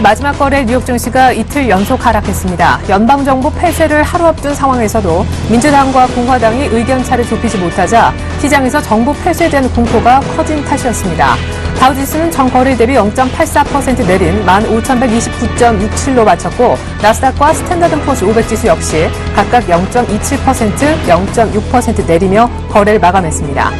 마지막 거래 뉴욕 증시가 이틀 연속 하락했습니다. 연방정부 폐쇄를 하루 앞둔 상황에서도 민주당과 공화당이 의견차를 좁히지 못하자 시장에서 정부 폐쇄에 대한 공포가 커진 탓이었습니다. 다우지수는 전 거래일 대비 0.84% 내린 15,129.67로 마쳤고 나스닥과 스탠더드포스 500지수 역시 각각 0.27%, 0.6% 내리며 거래를 마감했습니다.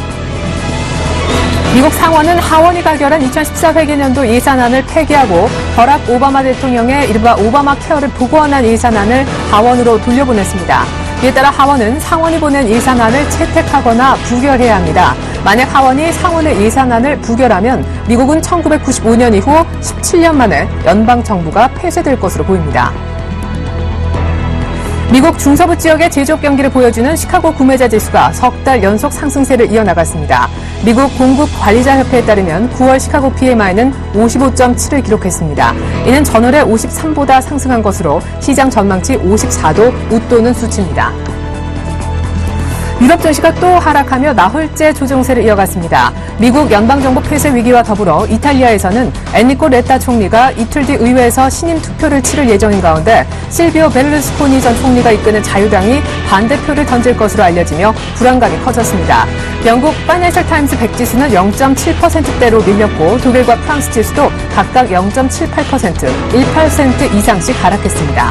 미국 상원은 하원이 가결한 2014 회계년도 예산안을 폐기하고 버락 오바마 대통령의 이른바 오바마 케어를 복원한 예산안을 하원으로 돌려보냈습니다. 이에 따라 하원은 상원이 보낸 예산안을 채택하거나 부결해야 합니다. 만약 하원이 상원의 예산안을 부결하면 미국은 1995년 이후 17년 만에 연방정부가 폐쇄될 것으로 보입니다. 미국 중서부 지역의 제조업 경기를 보여주는 시카고 구매자 지수가 석 달 연속 상승세를 이어나갔습니다. 미국 공급관리자협회에 따르면 9월 시카고 PMI는 55.7을 기록했습니다. 이는 전월에 53보다 상승한 것으로 시장 전망치 54도 웃도는 수치입니다. 유럽 증시가 또 하락하며 나흘째 조정세를 이어갔습니다. 미국 연방정부 폐쇄 위기와 더불어 이탈리아에서는 엔리코 레타 총리가 이틀 뒤 의회에서 신임 투표를 치를 예정인 가운데 실비오 베를루스코니 전 총리가 이끄는 자유당이 반대표를 던질 것으로 알려지며 불안감이 커졌습니다. 영국 파이낸셜 타임스 100지수는 0.7%대로 밀렸고 독일과 프랑스 지수도 각각 0.78%, 1% 이상씩 하락했습니다.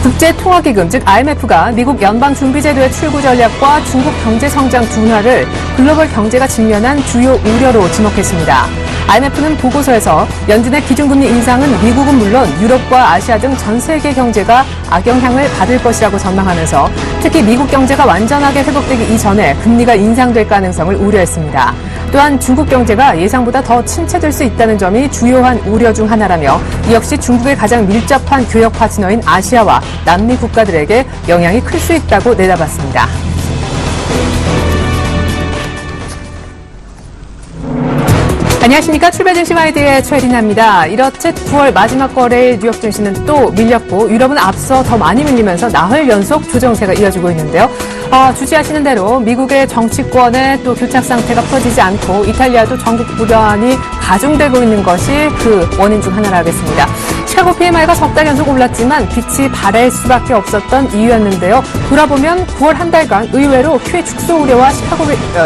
국제통화기금 즉 IMF가 미국 연방준비제도의 출구 전략과 중국 경제 성장 둔화를 글로벌 경제가 직면한 주요 우려로 지목했습니다. IMF는 보고서에서 연준의 기준금리 인상은 미국은 물론 유럽과 아시아 등 전 세계 경제가 악영향을 받을 것이라고 전망하면서 특히 미국 경제가 완전하게 회복되기 이전에 금리가 인상될 가능성을 우려했습니다. 또한 중국 경제가 예상보다 더 침체될 수 있다는 점이 주요한 우려 중 하나라며 이 역시 중국의 가장 밀접한 교역 파트너인 아시아와 남미 국가들에게 영향이 클 수 있다고 내다봤습니다. 안녕하십니까. 출발증시와이드의 최리나입니다. 이렇듯 9월 마지막 거래일 뉴욕 증시는 또 밀렸고 유럽은 앞서 더 많이 밀리면서 나흘 연속 조정세가 이어지고 있는데요. 주시하시는 대로 미국의 정치권의 또 교착 상태가 풀어지지 않고 이탈리아도 전국 불안이 가중되고 있는 것이 그 원인 중 하나라 하겠습니다. 시카고 PMI가 석 달 연속 올랐지만 빛이 바랄 수밖에 없었던 이유였는데요. 돌아보면 9월 한 달간 의외로 QE 축소 우려와 시카고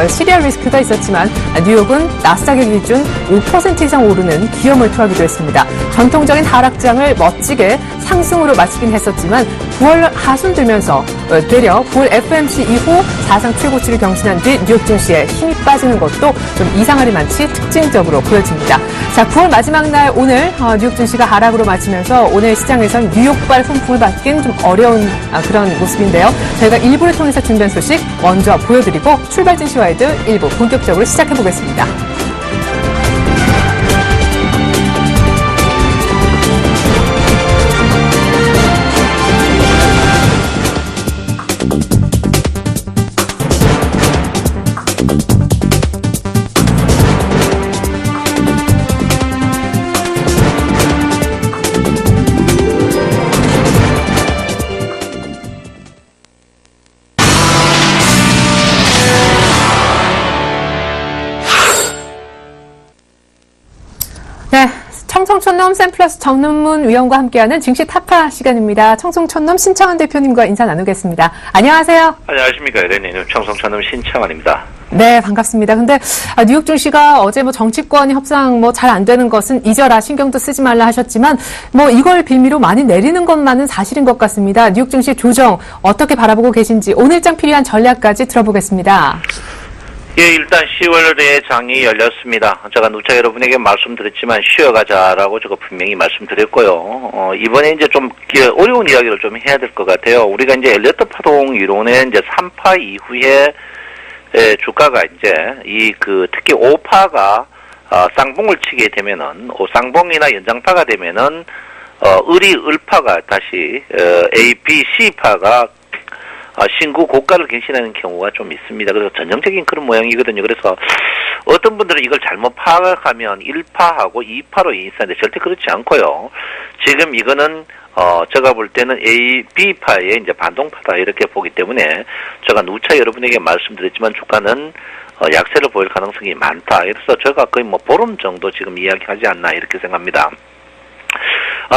시리얼 리스크가 있었지만 뉴욕은 나스닥의 기준 5% 이상 오르는 기염을 토하기도 했습니다. 전통적인 하락장을 멋지게 상승으로 마치긴 했었지만 9월 하순 들면서 되려 9월 FMC 이후 사상 최고치를 경신한 뒤 뉴욕 증시에 힘이 빠지는 것도 좀 이상하리만치 특징적으로 보여집니다. 자, 9월 마지막 날 오늘 뉴욕 증시가 하락으로 마치면서 오늘 시장에선 뉴욕발 훈풍을 받기는 좀 어려운 그런 모습인데요. 저희가 일부를 통해서 준비한 소식 먼저 보여드리고 출발 증시와이드 일부 본격적으로 시작해보겠습니다. 네, 청송촌놈 샘플러스 정논문 위원과 함께하는 증시 타파 시간입니다. 청송촌놈 신창환 대표님과 인사 나누겠습니다. 안녕하세요. 안녕하십니까. 에렌님 청송촌놈 신창환입니다. 네, 반갑습니다. 근데 뉴욕 증시가 어제 정치권이 협상 잘 안 되는 것은 잊어라, 신경도 쓰지 말라 하셨지만 이걸 빌미로 많이 내리는 것만은 사실인 것 같습니다. 뉴욕 증시 조정 어떻게 바라보고 계신지 오늘장 필요한 전략까지 들어보겠습니다. 예, 일단 10월에 장이 열렸습니다. 제가 누차 여러분에게 말씀드렸지만 쉬어가자라고 제가 분명히 말씀드렸고요. 이번에 이제 좀 어려운 이야기를 좀 해야 될 것 같아요. 우리가 이제 엘리어트 파동 이론의 이제 3파 이후에 주가가 이제 특히 5파가 쌍봉을 치게 되면은 쌍봉이나 연장파가 되면은 을파가 다시 A, B, C파가 신고 고가를 갱신하는 경우가 좀 있습니다. 그래서 전형적인 그런 모양이거든요. 그래서 어떤 분들은 이걸 잘못 파악하면 1파하고 2파로 인식하는데 절대 그렇지 않고요. 지금 이거는 제가 볼 때는 A, B파의 이제 반동파다 이렇게 보기 때문에 제가 누차 여러분에게 말씀드렸지만 주가는 약세를 보일 가능성이 많다. 그래서 제가 거의 보름 정도 지금 이야기하지 않나 이렇게 생각합니다.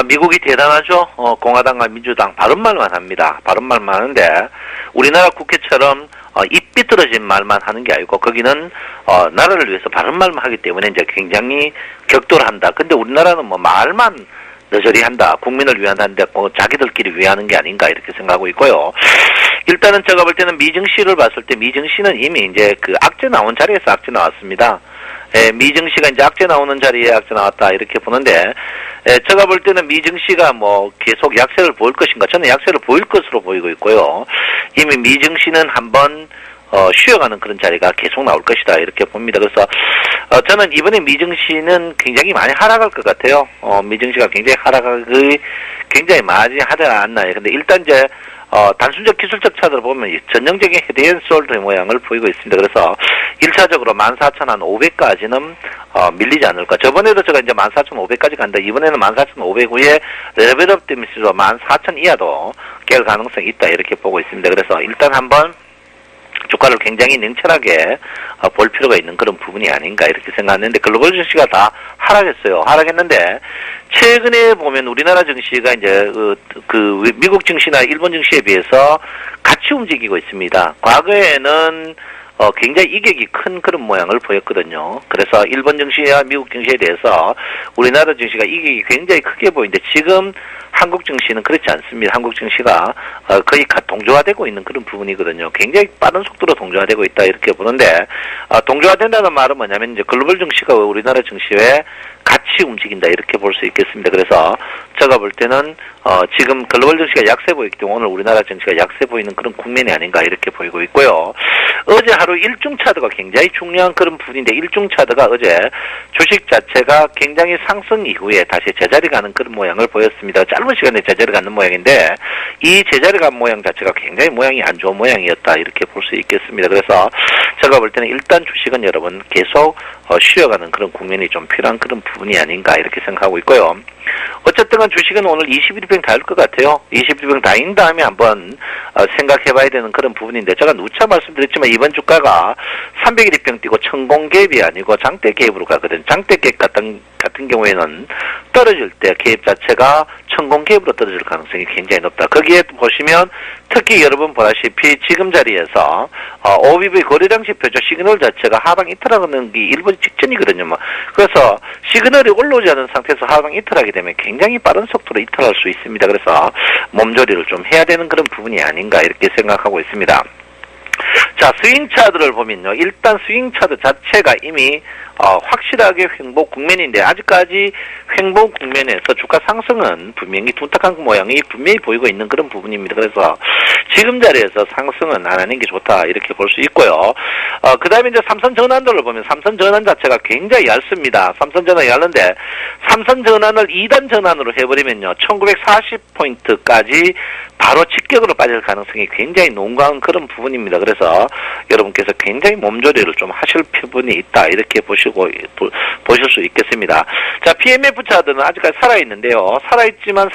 미국이 대단하죠. 공화당과 민주당 바른말만 합니다. 바른말만 하는데 우리나라 국회처럼 입 삐뚤어진 말만 하는 게 아니고 거기는 나라를 위해서 바른말만 하기 때문에 이제 굉장히 격돌한다. 근데 우리나라는 뭐 말만 너저리 한다. 국민을 위한다는데 자기들끼리 위하는 게 아닌가 이렇게 생각하고 있고요. 일단은 제가 볼 때는 미정 씨를 봤을 때 미정 씨는 이미 이제 그 악재 나온 자리에서 악재 나왔습니다. 미정 씨가 이제 악재 나오는 자리에 악재 나왔다 이렇게 보는데 제가 볼 때는 미정 씨가 뭐 계속 약세를 보일 것인가 저는 약세를 보일 것으로 보이고 있고요. 이미 미정 씨는 한번 쉬어가는 그런 자리가 계속 나올 것이다 이렇게 봅니다. 그래서 저는 이번에 미정 씨는 굉장히 많이 하락할 것 같아요. 미정 씨가 굉장히 하락이 굉장히 많이 하지 않나요. 근데 일단 이제 단순적 기술적 차들을 보면 전형적인 헤드앤숄더의 모양을 보이고 있습니다. 그래서 1차적으로 14,500까지는 밀리지 않을까. 저번에도 제가 이제 14,500까지 간다. 이번에는 14,500 후에 레벨업 되면서 14,000 이하도 깰 가능성이 있다 이렇게 보고 있습니다. 그래서 일단 한번 주가를 굉장히 냉철하게 볼 필요가 있는 그런 부분이 아닌가 이렇게 생각하는데 글로벌 증시가 다 하락했어요. 하락했는데 최근에 보면 우리나라 증시가 이제 그 미국 증시나 일본 증시에 비해서 같이 움직이고 있습니다. 과거에는 굉장히 이격이 큰 그런 모양을 보였거든요. 그래서 일본 증시와 미국 증시에 대해서 우리나라 증시가 이격이 굉장히 크게 보이는데 지금 한국 증시는 그렇지 않습니다. 한국 증시가 거의 동조화되고 있는 그런 부분이거든요. 굉장히 빠른 속도로 동조화되고 있다 이렇게 보는데 동조화된다는 말은 뭐냐면 이제 글로벌 증시가 우리나라 증시에 같이 움직인다 이렇게 볼 수 있겠습니다. 그래서 제가 볼 때는 지금 글로벌 증시가 약세 보이기 때문에 오늘 우리나라 증시가 약세 보이는 그런 국면이 아닌가 이렇게 보이고 있고요. 어제 하루 일중 차트가 굉장히 중요한 그런 부분인데 일중 차트가 어제 주식 자체가 굉장히 상승 이후에 다시 제자리 가는 그런 모양을 보였습니다. 짧은 시간에 제자리 가는 모양인데 이 제자리 간 모양 자체가 굉장히 모양이 안 좋은 모양이었다 이렇게 볼 수 있겠습니다. 그래서 제가 볼 때는 일단 주식은 여러분 계속 쉬어가는 그런 국면이 좀 필요한 그런 부분이 아닌가 이렇게 생각하고 있고요. 어쨌든 주식은 오늘 21일평 다일 것 같아요. 21일평 다인 다음에 한번 생각해봐야 되는 그런 부분인데 제가 누차 말씀드렸지만 이번 주가가 300일평 뛰고 천공갭이 아니고 장대갭으로 가거든요. 장대갭 같은 경우에는 떨어질 때 갭 자체가 천공갭으로 떨어질 가능성이 굉장히 높다. 거기에 보시면 특히 여러분 보다시피 지금 자리에서 OBV 거래 당시 표적 시그널 자체가 하방 이탈하는 게 일본 직전이거든요. 그래서 시그널이 올라오지 않은 상태에서 하방 이탈하게 되면 굉장히 빠른 속도로 이탈할 수 있습니다. 그래서 몸조리를 좀 해야 되는 그런 부분이 아닌가 이렇게 생각하고 있습니다. 자, 스윙 차트를 보면요. 일단 스윙 차트 자체가 이미 확실하게 횡보 국면인데 아직까지 횡보 국면에서 주가 상승은 분명히 둔탁한 모양이 분명히 보이고 있는 그런 부분입니다. 그래서 지금 자리에서 상승은 안 하는 게 좋다 이렇게 볼 수 있고요. 그 다음에 이제 삼선 전환도를 보면 삼선 전환 자체가 굉장히 얇습니다. 삼선 전환이 얇은데 삼선 전환을 2단 전환으로 해버리면요. 1940포인트까지 바로 직격으로 빠질 가능성이 굉장히 농후한 그런 부분입니다. 그래서 여러분께서 굉장히 몸조리를 좀 하실 부분이 있다 이렇게 보실 수 있겠습니다. 자, PMF 차트는 아직까지 살아있는데요.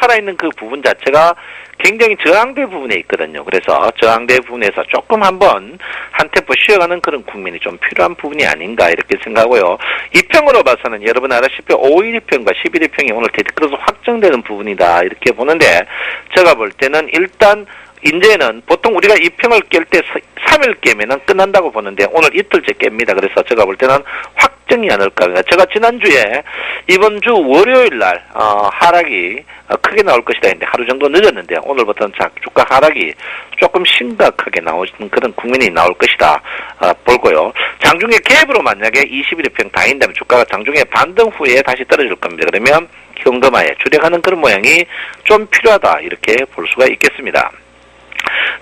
살아있는 그 부분 자체가 굉장히 저항대 부분에 있거든요. 그래서 저항대 부분에서 조금 한번 한 템포 쉬어가는 그런 국면이 좀 필요한 부분이 아닌가 이렇게 생각하고요. 2평으로 봐서는 여러분 알다시피 5일2평과 11일평이 오늘 데드크로스 확정되는 부분이다 이렇게 보는데 제가 볼 때는 일단 이제는 보통 우리가 2평을 깰 때 3일 깨면은 끝난다고 보는데 오늘 이틀째 깹니다. 그래서 제가 볼 때는 확정이 않을까. 제가 지난주에 이번 주 월요일 날 하락이 크게 나올 것이다 했는데 하루 정도 늦었는데 오늘부터는 주가 하락이 조금 심각하게 나오는 그런 국면이 나올 것이다 보고요. 장중에 갭으로 만약에 21일평 다인다면 주가가 장중에 반등 후에 다시 떨어질 겁니다. 그러면 현금화에 주력하는 그런 모양이 좀 필요하다 이렇게 볼 수가 있겠습니다.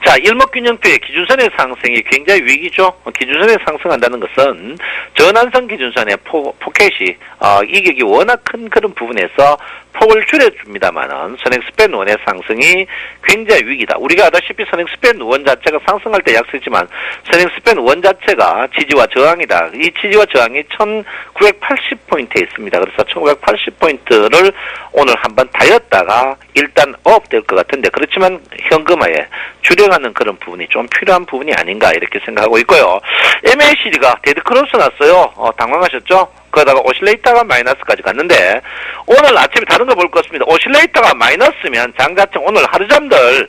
자, 일목균형표의 기준선의 상승이 굉장히 위기죠. 기준선에 상승한다는 것은 전환선 기준선의 포켓이 이격이 워낙 큰 그런 부분에서 폭을 줄여줍니다만은 선행스팬 원의 상승이 굉장히 위기다. 우리가 아다시피 선행스팬 원 자체가 상승할 때 약세지만 선행스팬 원 자체가 지지와 저항이다. 이 지지와 저항이 1980포인트에 있습니다. 그래서 1980포인트를 오늘 한번 달렸다가 일단 업 될 것 같은데 그렇지만 현금화에 주력하는 그런 부분이 좀 필요한 부분이 아닌가 이렇게 생각하고 있고요. MACD가 데드크로스 났어요. 당황하셨죠? 그러다가 오실레이터가 마이너스까지 갔는데 오늘 아침에 다른 거 볼 것 같습니다. 오실레이터가 마이너스면 장자청 오늘 하루 잠들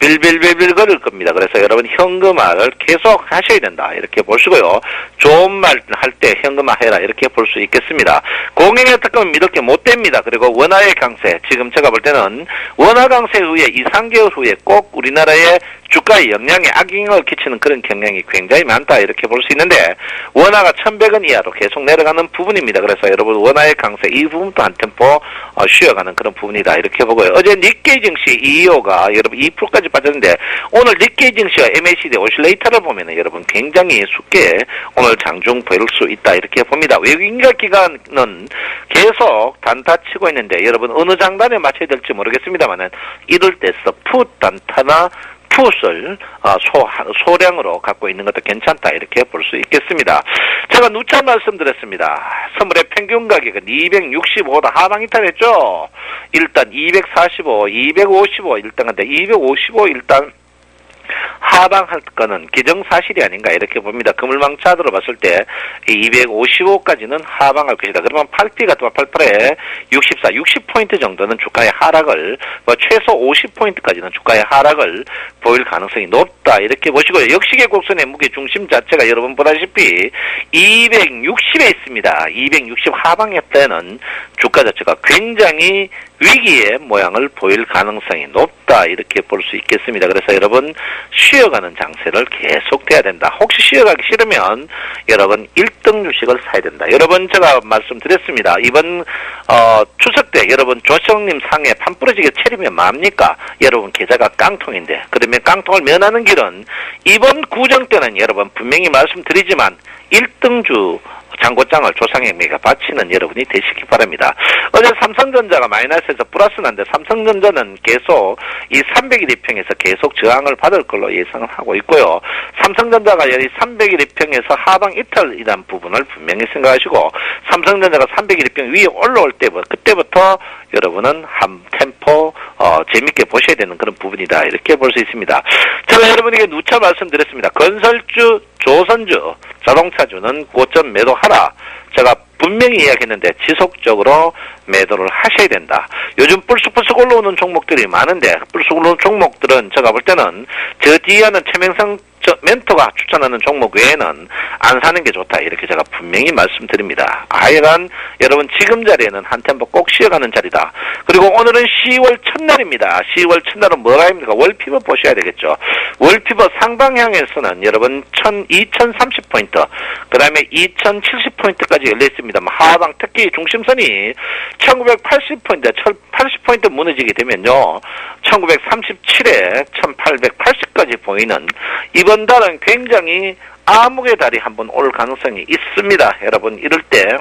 빌빌빌빌 거릴 겁니다. 그래서 여러분 현금화를 계속 하셔야 된다 이렇게 보시고요. 좋은 말 할 때 현금화 해라 이렇게 볼 수 있겠습니다. 공행의 특검은 믿을 게 못 됩니다. 그리고 원화의 강세, 지금 제가 볼 때는 원화 강세 후에 2~3개월 후에 꼭 우리나라의 주가에 영향에 악영향을 끼치는 그런 경향이 굉장히 많다 이렇게 볼 수 있는데 원화가 1,100원 이하로 계속 내려가는 부분입니다. 그래서 여러분 원화의 강세 이 부분도 한 템포 쉬어가는 그런 부분이다 이렇게 보고요. 어제 니케이 증시 EEO가 여러분 2%까지 빠졌는데 오늘 니케이 증시와 MACD 오실레이터를 보면은 여러분 굉장히 쉽게 오늘 장중 보일 수 있다 이렇게 봅니다. 외국인가 기관은 계속 단타 치고 있는데 여러분 어느 장단에 맞춰야 될지 모르겠습니다만은 이럴 때서 풋 단타나 풋을 소량으로 갖고 있는 것도 괜찮다 이렇게 볼 수 있겠습니다. 제가 누차 말씀드렸습니다. 선물의 평균 가격은 265다 하방 이탈했죠. 일단 245, 255 일단 근데 255 일단 하방할 거는 기정사실이 아닌가 이렇게 봅니다. 그물망 차트로 봤을 때 255까지는 하방할 것이다. 그러면 8P 같은 88에 64, 60포인트 정도는 주가의 하락을 최소 50포인트까지는 주가의 하락을 보일 가능성이 높다 이렇게 보시고요. 역시계 곡선의 무게 중심 자체가 여러분 보다시피 260에 있습니다. 260 하방일 때는 주가 자체가 굉장히 위기의 모양을 보일 가능성이 높다 이렇게 볼 수 있겠습니다. 그래서 여러분 쉬어가는 장세를 계속돼야 된다. 혹시 쉬어가기 싫으면 여러분 1등 주식을 사야 된다. 여러분 제가 말씀드렸습니다. 이번 추석 때 여러분 조정님 상에 판부러지게 차리면 뭡니까? 여러분 계좌가 깡통인데 그러면 깡통을 면하는 길은 이번 구정 때는 여러분 분명히 말씀드리지만 1등주 장고장을 조상행매가 바치는 여러분이 되시기 바랍니다. 어제 삼성전자가 마이너스에서 플러스 난데 삼성전자는 계속 이 300일 이평에서 계속 저항을 받을 걸로 예상을 하고 있고요. 삼성전자가 이 300일 이평에서 하방 이탈이라는 부분을 분명히 생각하시고 삼성전자가 300일 이평 위에 올라올 때부터 그때부터 여러분은 한 템포 재밌게 보셔야 되는 그런 부분이다 이렇게 볼 수 있습니다. 제가 여러분에게 누차 말씀드렸습니다. 건설주, 조선주, 자동차주는 고점 매도하라. 제가 분명히 이야기했는데 지속적으로 매도를 하셔야 된다. 요즘 불쑥불쑥 올라오는 종목들이 많은데 불쑥 올라오는 종목들은 제가 볼 때는 저 뒤에 하는 최명상 멘토가 추천하는 종목 외에는 안 사는 게 좋다 이렇게 제가 분명히 말씀드립니다. 하여간 여러분 지금 자리에는 한 템포 꼭 쉬어가는 자리다. 그리고 오늘은 10월 첫날입니다. 10월 첫날은 뭐가 입니까? 월피벗 보셔야 되겠죠. 월피벗 상방향에서는 여러분 2030포인트 그 다음에 2070포인트까지 열려있습니다. 하방 특히 중심선이 1980포인트 80포인트 무너지게 되면요 1937에 1880까지 보이는 이번 달은 굉장히 암흑의 달이 한번 올 가능성이 있습니다. 여러분 이럴 때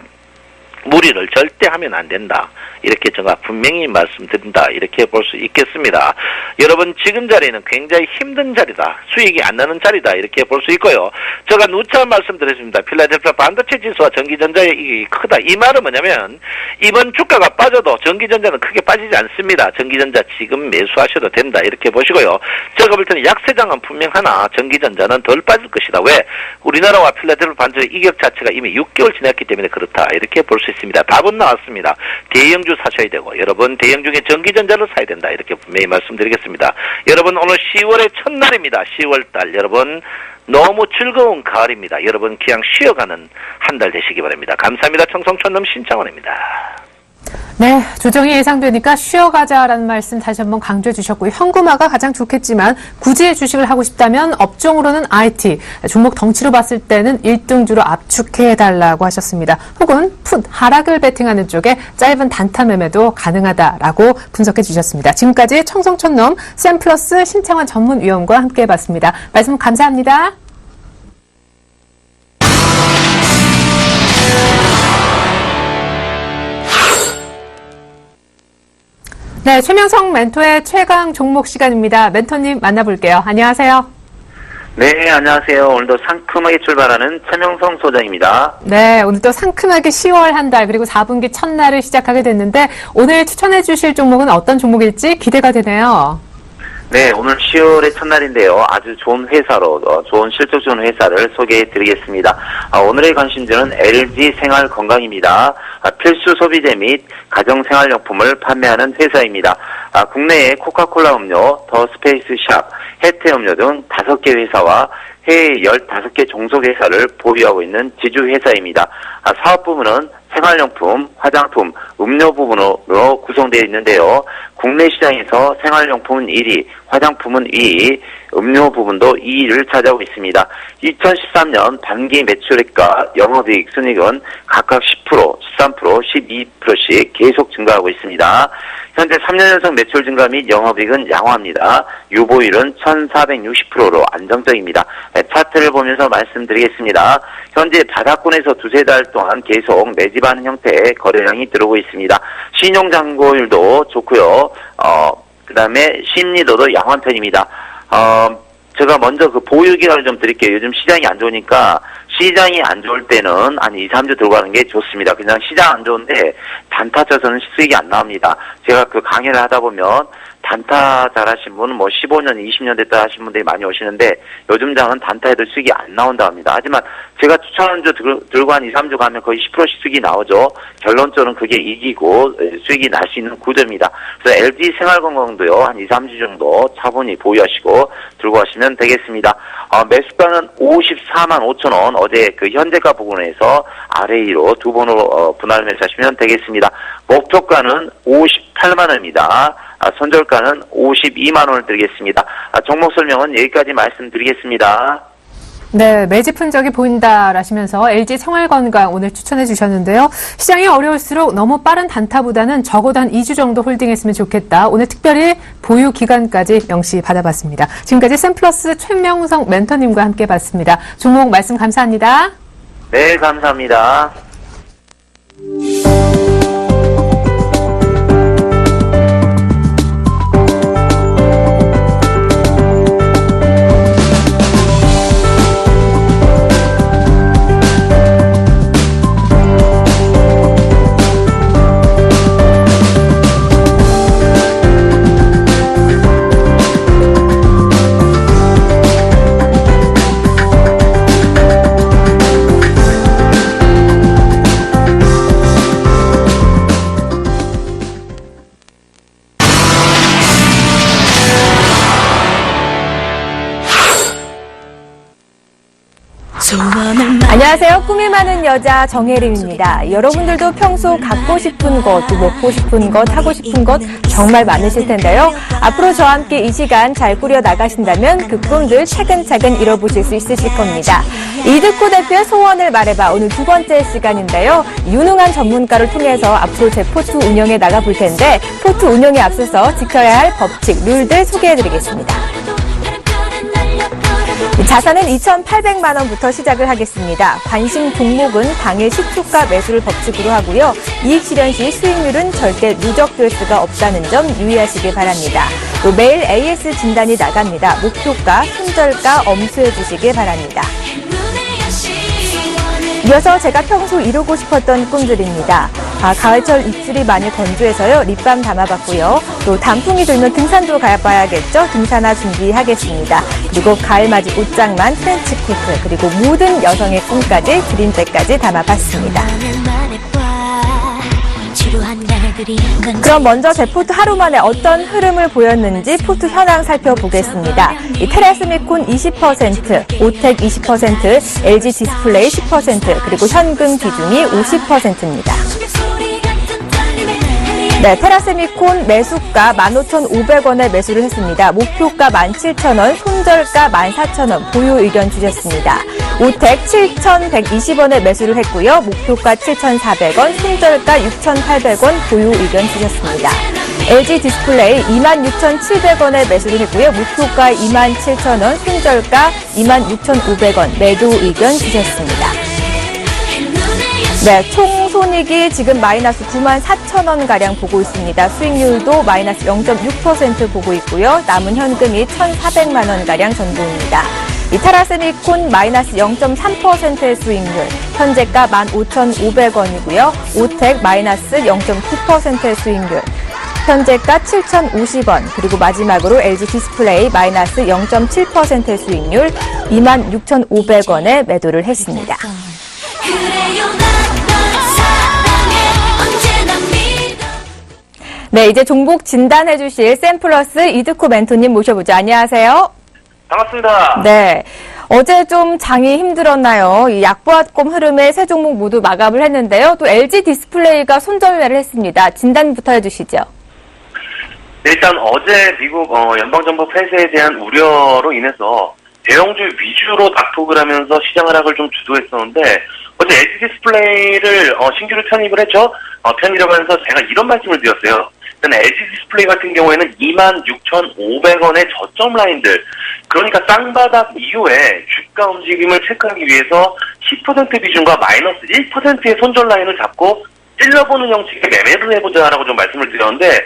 무리를 절대 하면 안 된다. 이렇게 제가 분명히 말씀드린다. 이렇게 볼 수 있겠습니다. 여러분 지금 자리는 굉장히 힘든 자리다. 수익이 안 나는 자리다. 이렇게 볼 수 있고요. 제가 누차 말씀드렸습니다. 필라델피아 반도체 지수와 전기전자의 이익이 크다. 이 말은 뭐냐면 이번 주가가 빠져도 전기전자는 크게 빠지지 않습니다. 전기전자 지금 매수하셔도 된다. 이렇게 보시고요. 제가 볼 때는 약세장은 분명하나 전기전자는 덜 빠질 것이다. 왜? 우리나라와 필라델피아 반도체 이격 자체가 이미 6개월 지났기 때문에 그렇다. 이렇게 볼 수 있습니다. 답은 나왔습니다. 대형주 사셔야 되고 여러분 대형 중에 전기전자를 사야 된다. 이렇게 분명히 말씀드리겠습니다. 여러분 오늘 10월의 첫날입니다. 10월달 여러분 너무 즐거운 가을입니다. 여러분 그냥 쉬어가는 한 달 되시기 바랍니다. 감사합니다. 청송촌놈 신창원입니다. 네, 조정이 예상되니까 쉬어가자라는 말씀 다시 한번 강조해 주셨고요. 현금화가 가장 좋겠지만 굳이 주식을 하고 싶다면 업종으로는 IT, 종목 덩치로 봤을 때는 1등주로 압축해달라고 하셨습니다. 혹은 풋, 하락을 베팅하는 쪽에 짧은 단타 매매도 가능하다라고 분석해 주셨습니다. 지금까지 청성촌놈 샘플러스 신창원 전문위원과 함께 해봤습니다. 말씀 감사합니다. 네, 최명성 멘토의 최강 종목 시간입니다. 멘토님 만나볼게요. 안녕하세요. 네, 안녕하세요. 오늘도 상큼하게 출발하는 최명성 소장입니다. 네, 오늘 또 상큼하게 10월 한 달 그리고 4분기 첫날을 시작하게 됐는데 오늘 추천해 주실 종목은 어떤 종목일지 기대가 되네요. 네, 오늘 10월의 첫날인데요. 아주 좋은 회사로, 좋은 실적 좋은 회사를 소개해 드리겠습니다. 오늘의 관심주는 LG 생활건강입니다. 필수 소비재 및 가정생활용품을 판매하는 회사입니다. 국내에 코카콜라 음료, 더 스페이스샵, 혜태 음료 등 5개 회사와 해외 15개 종속회사를 보유하고 있는 지주회사입니다. 사업 부문은 생활용품, 화장품, 음료 부분으로 구성되어 있는데요. 국내 시장에서 생활용품은 1위, 화장품은 2위, 음료 부분도 2위를 차지하고 있습니다. 2013년 반기 매출액과 영업이익 순이익은 각각 10%, 13%, 12%씩 계속 증가하고 있습니다. 현재 3년 연속 매출 증가 및 영업이익은 양호합니다. 유보율은 1460%로 안정적입니다. 차트를 보면서 말씀드리겠습니다. 현재 바닥권에서 두세 달 동안 계속 매집하는 형태의 거래량이 들어오고 있습니다. 신용잔고율도 좋고요. 그 다음에 심리도도 양호한 편입니다. 제가 먼저 그 보유기간을 좀 드릴게요. 요즘 시장이 안 좋으니까 시장이 안 좋을 때는 한 2, 3주 들고 가는 게 좋습니다. 그냥 시장 안 좋은데 단타 쳐서는 수익이 안 나옵니다. 제가 그 강의를 하다 보면 단타 잘하신 분은 뭐 15년, 20년 됐다 하신 분들이 많이 오시는데 요즘 장은 단타에도 수익이 안 나온다 합니다. 하지만 제가 추천한 주 들고 한 2, 3주 가면 거의 10%씩 수익이 나오죠. 결론적으로는 그게 이기고 수익이 날 수 있는 구조입니다. 그래서 LG 생활건강도요, 한 2, 3주 정도 차분히 보유하시고 들고 가시면 되겠습니다. 매수가는 54만 5천 원, 어제 그 현재가 부근에서 RA로 두 번으로 분할 매수하시면 되겠습니다. 목표가는 58만 원입니다. 손절가는 52만 원을 드리겠습니다. 종목 설명은 여기까지 말씀드리겠습니다. 네, 매집 흔적이 보인다라시면서 LG 생활건강 오늘 추천해 주셨는데요. 시장이 어려울수록 너무 빠른 단타보다는 적어도 한 2주 정도 홀딩했으면 좋겠다. 오늘 특별히 보유 기간까지 명시 받아봤습니다. 지금까지 샘플러스 최명성 멘토님과 함께 봤습니다. 종목 말씀 감사합니다. 네, 감사합니다. 안녕하세요. 꿈이 많은 여자 정혜림입니다. 여러분들도 평소 갖고 싶은 것, 또 먹고 싶은 것, 하고 싶은 것 정말 많으실 텐데요. 앞으로 저와 함께 이 시간 잘 꾸려 나가신다면 그 꿈들 차근차근 이뤄보실 수 있으실 겁니다. 이득호 대표의 소원을 말해봐. 오늘 두 번째 시간인데요. 유능한 전문가를 통해서 앞으로 제 포트 운영에 나가볼 텐데 포트 운영에 앞서서 지켜야 할 법칙, 룰들 소개해드리겠습니다. 자산은 2,800만 원부터 시작을 하겠습니다. 관심 종목은 당일 시초가 매수를 법칙으로 하고요. 이익 실현 시 수익률은 절대 누적될 수가 없다는 점 유의하시길 바랍니다. 또 매일 AS 진단이 나갑니다. 목표가, 손절가 엄수해 주시길 바랍니다. 이어서 제가 평소 이루고 싶었던 꿈들입니다. 가을철 입술이 많이 건조해서요. 립밤 담아봤고요. 또 단풍이 들면 등산도 가봐야겠죠. 등산화 준비하겠습니다. 그리고 가을맞이 옷장만 트렌치코트, 그리고 모든 여성의 꿈까지 그림백까지 담아봤습니다. 그럼 먼저 제 포트 하루 만에 어떤 흐름을 보였는지 포트 현황 살펴보겠습니다. 이 테라스미콘 20%, 오텍 20%, LG 디스플레이 10%, 그리고 현금 비중이 50%입니다. 네, 테라세미콘 매수가 15,500원에 매수를 했습니다. 목표가 17,000원, 손절가 14,000원, 보유 의견 주셨습니다. 오텍 7,120원에 매수를 했고요. 목표가 7,400원, 손절가 6,800원, 보유 의견 주셨습니다. LG 디스플레이 26,700원에 매수를 했고요. 목표가 27,000원, 손절가 26,500원, 매도 의견 주셨습니다. 네, 총 손익이 지금 마이너스 94,000원가량 보고 있습니다. 수익률도 마이너스 0.6% 보고 있고요. 남은 현금이 1,400만 원가량 전부입니다. 이 테라세미콘 마이너스 0.3%의 수익률, 현재가 15,500원이고요. 오텍 마이너스 0.9%의 수익률, 현재가 7,050원, 그리고 마지막으로 LG 디스플레이 마이너스 0.7%의 수익률 26,500원에 매도를 했습니다. 네, 이제 종목 진단해 주실 샘플러스 이드코 멘토님 모셔보죠. 안녕하세요. 반갑습니다. 네. 어제 좀 장이 힘들었나요? 이 약보합권 흐름에 세 종목 모두 마감을 했는데요. 또 LG 디스플레이가 손절매를 했습니다. 진단부터 해주시죠. 네, 일단 어제 미국 연방정부 폐쇄에 대한 우려로 인해서 대형주 위주로 낙폭을 하면서 시장 하락을 좀 주도했었는데 어제 LG 디스플레이를 신규로 편입을 했죠. 편입을 하면서 제가 이런 말씀을 드렸어요. 일단 LG 디스플레이 같은 경우에는 26,500원의 저점 라인들, 그러니까 쌍바닥 이후에 주가 움직임을 체크하기 위해서 10% 비중과 마이너스 1%의 손절 라인을 잡고 찔러보는 형식의 매매를 해보자라고 좀 말씀을 드렸는데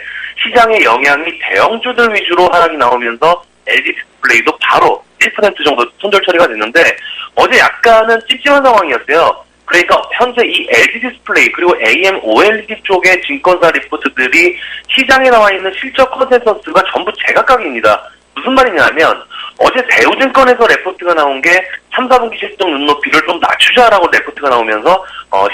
시장의 영향이 대형주들 위주로 하락이 나오면서 LG 디스플레이도 바로 1% 정도 손절 처리가 됐는데 어제 약간은 찝찝한 상황이었어요. 그러니까 현재 이 LG 디스플레이 그리고 AM OLED 쪽의 증권사 리포트들이 시장에 나와 있는 실적 컨센서스가 전부 제각각입니다. 무슨 말이냐면 어제 대우증권에서 레포트가 나온 게 3, 4분기 실적 눈높이를 좀 낮추자라고 레포트가 나오면서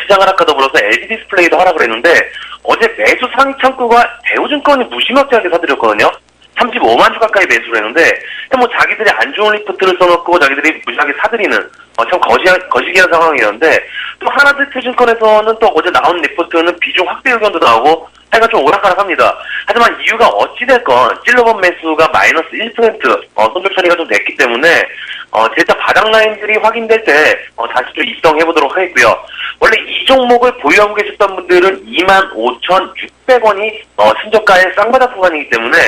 시장 하락과 더불어서 LG 디스플레이도 하락을 했는데 어제 매수 상위 창구가 대우증권이 무시막지하게 사들였거든요. 35만 주 가까이 매수를 했는데 뭐 자기들이 안 좋은 리포트를 써놓고 자기들이 무지하게 사들이는 참 거시기한 상황이었는데 또 하나증권에서는 또 어제 나온 리포트는 비중 확대 의견도 나오고 하여간 좀 오락가락합니다. 하지만 이유가 어찌됐건 찔러본 매수가 마이너스 1% 손절 처리가 좀 됐기 때문에 일단 바닥 라인들이 확인될 때 다시 좀 입성해보도록 하겠고요. 원래 이 종목을 보유하고 계셨던 분들은 25,600원이 신저가의 쌍바닥 구간이기 때문에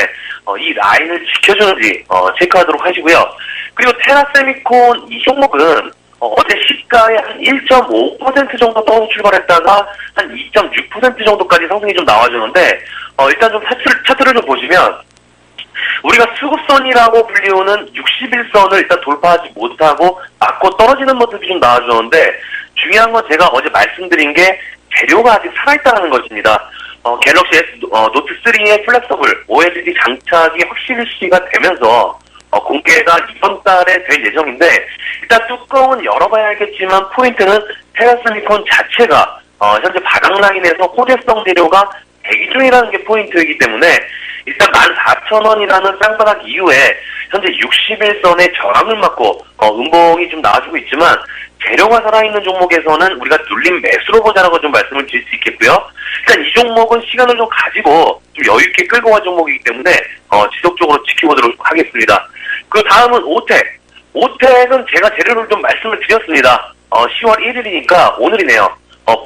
이 라인을 지켜주는지 체크하도록 하시고요. 그리고 테라세미콘 이 종목은 어제 시가에 한 1.5% 정도 떠서 출발했다가 한 2.6% 정도까지 상승이 좀 나와주는데 일단 좀 차트를 좀 보시면 우리가 수급선이라고 불리우는 61선을 일단 돌파하지 못하고 맞고 떨어지는 모습이 좀 나와주는데 중요한 건 제가 어제 말씀드린 게 재료가 아직 살아있다는 것입니다. 갤럭시 S 노트3의 플렉서블 OLED 장착이 확실시가 되면서 공개가 이번 달에 될 예정인데 일단 뚜껑은 열어봐야 알겠지만 포인트는 테라세미콘 자체가 현재 바닥 라인에서 호재성 재료가 대기 중이라는 게 포인트이기 때문에 일단 14,000원이라는 쌍바닥 이후에 현재 61선의 저항을 맞고 음봉이 좀 나와주고 있지만 재료가 살아있는 종목에서는 우리가 눌림 매수로 보자라고 좀 말씀을 드릴 수 있겠고요. 일단 이 종목은 시간을 좀 가지고 좀 여유있게 끌고 갈 종목이기 때문에 지속적으로 지켜보도록 하겠습니다. 그 다음은 오텍. 오텍은 제가 재료를 좀 말씀을 드렸습니다. 10월 1일이니까 오늘이네요.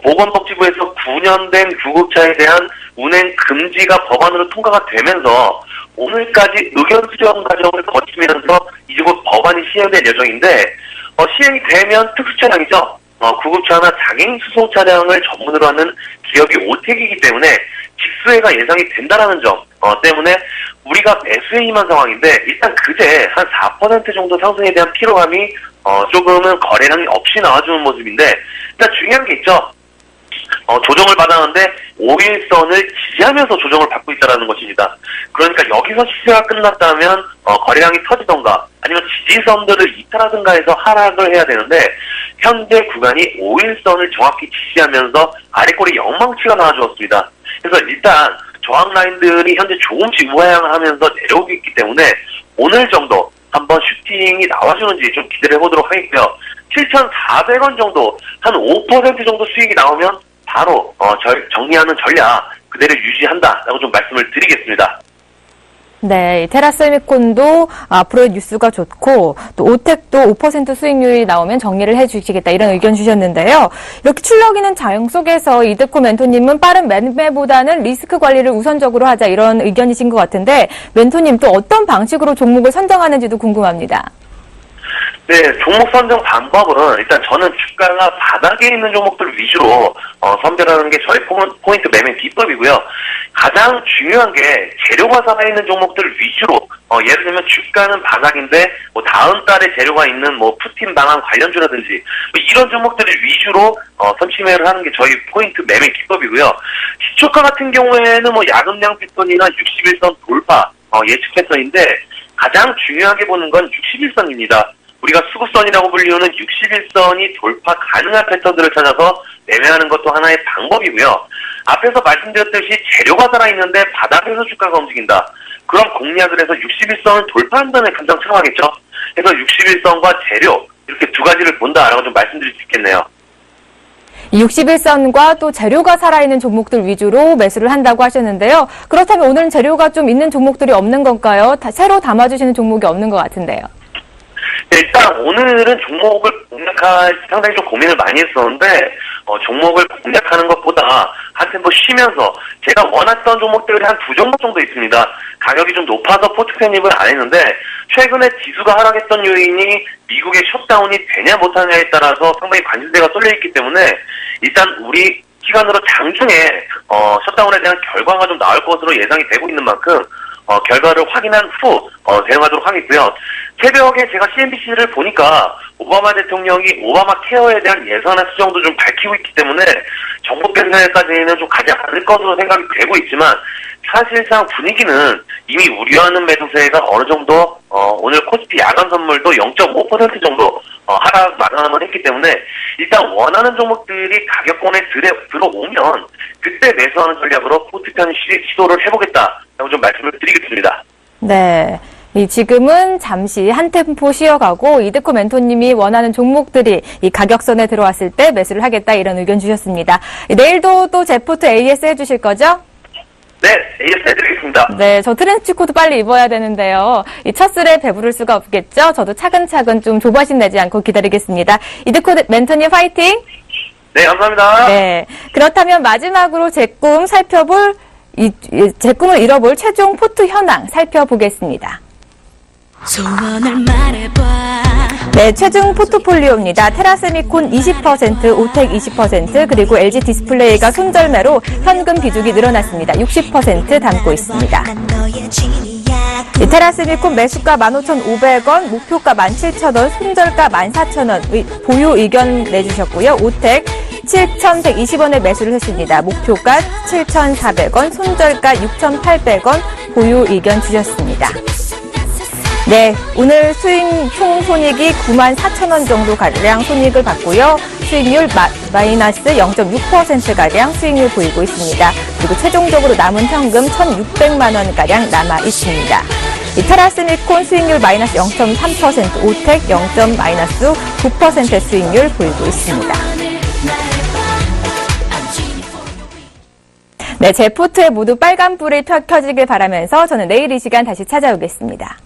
보건복지부에서 9년 된 구급차에 대한 운행 금지가 법안으로 통과가 되면서 오늘까지 의견 수정 과정을 거치면서 이제 곧 법안이 시행될 예정인데 시행이 되면 특수차량이죠. 구급차나 장애인 수송 차량을 전문으로 하는 기업이 오텍이기 때문에 직수혜가 예상이 된다라는 점 때문에 우리가 매수에 임한 상황인데 일단 그제 한 4% 정도 상승에 대한 피로감이 조금은 거래량이 없이 나와주는 모습인데 일단 중요한 게 있죠. 조정을 받았는데 5일선을 지지하면서 조정을 받고 있다는 것입니다. 그러니까 여기서 시세가 끝났다면 거래량이 터지던가 아니면 지지선들을 이탈하든가 해서 하락을 해야 되는데 현재 구간이 5일선을 정확히 지지하면서 아래꼬리 영망치가 나와주었습니다. 그래서 일단 저항 라인들이 현재 조금씩 우하향하면서 내려오고 있기 때문에 오늘 정도 한번 슈팅이 나와주는지 좀 기대를 해보도록 하겠고요. 7,400원 정도 한 5% 정도 수익이 나오면 바로 정리하는 전략 그대로 유지한다라고 좀 말씀을 드리겠습니다. 네, 테라세미콘도 앞으로의 뉴스가 좋고 또 오텍도 5% 수익률이 나오면 정리를 해주시겠다 이런 의견 주셨는데요. 이렇게 출렁이는 장영 속에서 이드코 멘토님은 빠른 매매보다는 리스크 관리를 우선적으로 하자 이런 의견이신 것 같은데 멘토님 또 어떤 방식으로 종목을 선정하는지도 궁금합니다. 네, 종목 선정 방법은 일단 저는 주가가 바닥에 있는 종목들 위주로 선별하는 게 저희 포인트 매매 기법이고요. 가장 중요한 게 재료가 살아있는 종목들 위주로 예를 들면 주가는 바닥인데 뭐 다음 달에 재료가 있는 뭐 푸틴 방한 관련주라든지 뭐 이런 종목들을 위주로 선취매를 하는 게 저희 포인트 매매 기법이고요. 시초가 같은 경우에는 뭐 야금양 패턴이나 61선 돌파 예측 패턴인데 가장 중요하게 보는 건 61선입니다. 우리가 수급선이라고 불리우는 61선이 돌파 가능한 패턴들을 찾아서 매매하는 것도 하나의 방법이고요. 앞에서 말씀드렸듯이 재료가 살아있는데 바닥에서 주가가 움직인다. 그럼 공략을 해서 61선을 돌파한 다음에 감정 참하겠죠. 그래서 61선과 재료 이렇게 두 가지를 본다라고 좀 말씀드릴 수 있겠네요. 61선과 또 재료가 살아있는 종목들 위주로 매수를 한다고 하셨는데요. 그렇다면 오늘은 재료가 좀 있는 종목들이 없는 건가요? 새로 담아주시는 종목이 없는 것 같은데요. 네, 일단 오늘은 종목을 공략할 상당히 좀 고민을 많이 했었는데 종목을 공략하는 것보다 한 템포 쉬면서 제가 원했던 종목들이 한 두 종목 정도 있습니다. 가격이 좀 높아서 포트 편입을 안 했는데 최근에 지수가 하락했던 요인이 미국의 셧다운이 되냐 못하냐에 따라서 상당히 관심대가 쏠려있기 때문에 일단 우리 시간으로 장중에 셧다운에 대한 결과가 좀 나올 것으로 예상이 되고 있는 만큼 결과를 확인한 후 대응하도록 하겠고요. 새벽에 제가 CNBC를 보니까 오바마 대통령이 오바마 케어에 대한 예산안 수정도 좀 밝히고 있기 때문에 정부 변경까지는 좀 가지 않을 것으로 생각이 되고 있지만 사실상 분위기는 이미 우려하는 매도세가 어느 정도 오늘 코스피 야간 선물도 0.5% 정도 하락 마감을 했기 때문에 일단 원하는 종목들이 가격권에 들어오면 그때 매수하는 전략으로 포트 편입 시도를 해보겠다라고 좀 말씀을 드리겠습니다. 네. 지금은 잠시 한 템포 쉬어가고 이드코 멘토님이 원하는 종목들이 이 가격선에 들어왔을 때 매수를 하겠다 이런 의견 주셨습니다. 내일도 또 제포트 AS 해주실 거죠? 네, AS 해드리겠습니다. 네, 저 트렌치코트 빨리 입어야 되는데요. 이 첫술에 배부를 수가 없겠죠? 저도 차근차근 좀 조바심 내지 않고 기다리겠습니다. 이드코 멘토님 파이팅! 네, 감사합니다. 네, 그렇다면 마지막으로 제 꿈 살펴볼 제 꿈을 잃어볼 최종 포트 현황 살펴보겠습니다. 소원을 말해봐. 네, 최종 포트폴리오입니다. 테라세미콘 20%, 오텍 20%, 그리고 LG 디스플레이가 손절매로 현금 비중이 늘어났습니다. 60% 담고 있습니다. 테라세미콘 매수가 15,500원, 목표가 17,000원, 손절가 14,000원 보유 의견 내주셨고요. 오텍 7,120원에 매수를 했습니다. 목표가 7,400원, 손절가 6,800원 보유 의견 주셨습니다. 네, 오늘 총 손익이 94,000원 정도 가량 손익을 봤고요. 수익률 마이너스 0.6%가량 수익률 보이고 있습니다. 그리고 최종적으로 남은 현금 1,600만 원 가량 남아 있습니다. 이 테라스미콘 수익률 마이너스 0.3%, 오텍 0.9% 수익률 보이고 있습니다. 네, 제 포트에 모두 빨간불이 켜지길 바라면서 저는 내일 이 시간 다시 찾아오겠습니다.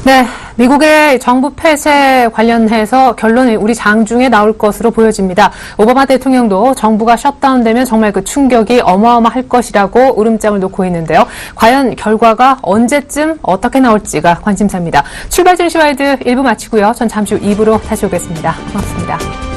네, 미국의 정부 폐쇄 관련해서 결론이 우리 장중에 나올 것으로 보여집니다. 오바마 대통령도 정부가 셧다운되면 정말 그 충격이 어마어마할 것이라고 울음장을 놓고 있는데요. 과연 결과가 언제쯤 어떻게 나올지가 관심사입니다. 출발 증시와이드 1부 마치고요. 전 잠시 후 2부로 다시 오겠습니다. 고맙습니다.